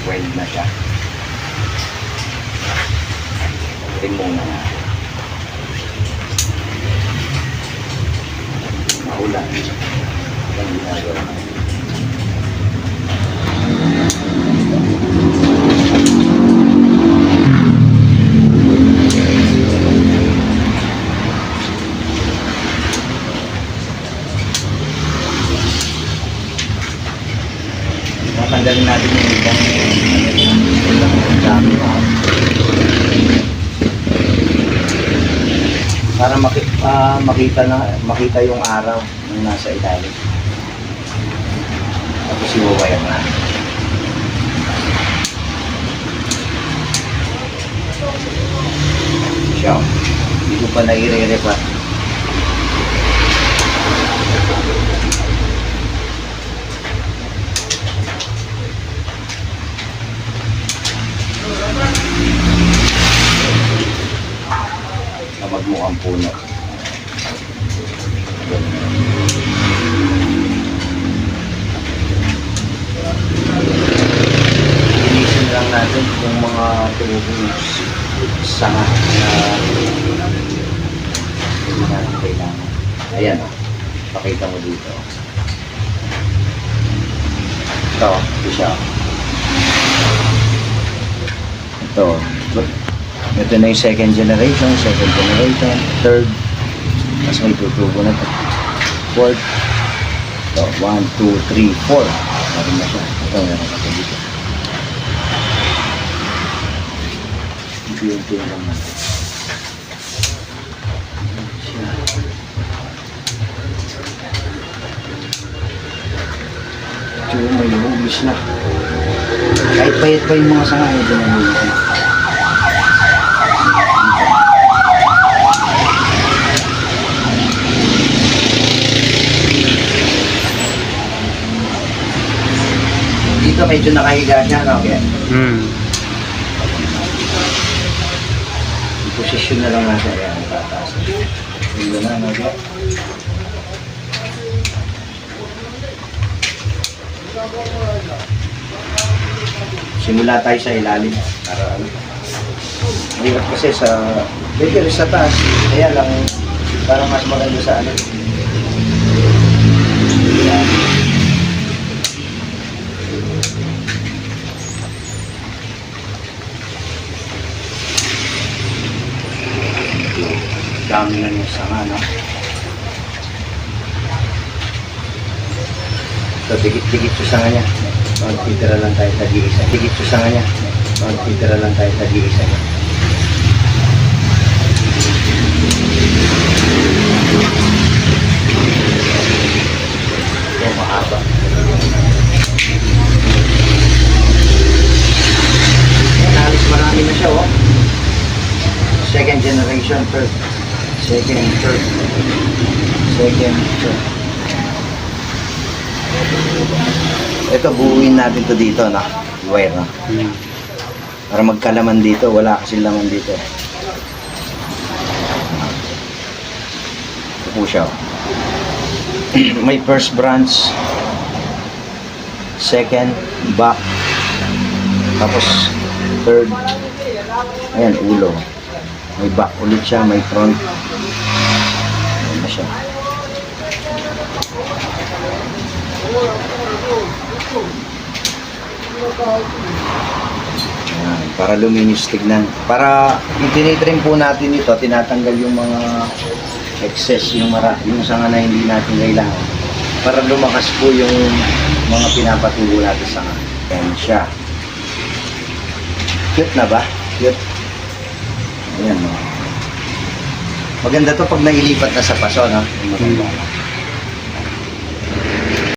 Wild na siya. Ring muna na. Maulan. Ang ginagawa. Tanggalin natin yung ibang dami para makita yung araw ng nasa ilalim. Tapos iwawire na. Siya, hindi ko pa nai-re-repa. Magmukhang puno. Linisin lang natin yung mga tubong sanga na hindi natin kailangan. Ayan o. Pakita mo dito. Ito. Ito siya. Ito. Ito na yung second generation, third, tapos may tutubo na ito, fourth, ito, 1, 2, 3, 4, meron na siya, ito meron na ito dito. Unti-unti lang natin. Ito may hubis na. Kahit pahit pa yung mga sanga, ito na hubis na. Dito medyo nakahiga siya, no? Okay. Posisyon na lang natin. Ayan, tataas. Dito na, no? Okay. Simula tayo sa ilalim. Para ano? Hirap kasi sa... Medyo sa taas. Kaya lang, parang mas maganda sa ano. Dami na yung sanga, no? So, dikit-dikit yung sanga niya. Magpitira lang tayo sa di-isa. Dikit yung sanga niya. Magpitira lang tayo sa di-isa niya. Ito, mahaba. Halos marami na siya, oh. Second generation, third. Second, third. Ito, buuin natin to dito, na wire, na. Para magkalaman dito, wala kasi laman dito. Ito po siya. May first branch, second, back, tapos third, ayan, ulo. May back ulit siya, may front. Ayan na siya. Ayan, para luminis tignan. Para yung tinitrim po natin ito, tinatanggal yung mga excess, yung sanga na hindi natin kailangan. Para lumakas po yung mga pinapatubo natin sanga. Ayan siya. Cute na ba? Cute. Ayan, no? Maganda to pag nailipat na sa paso, no? Maganda.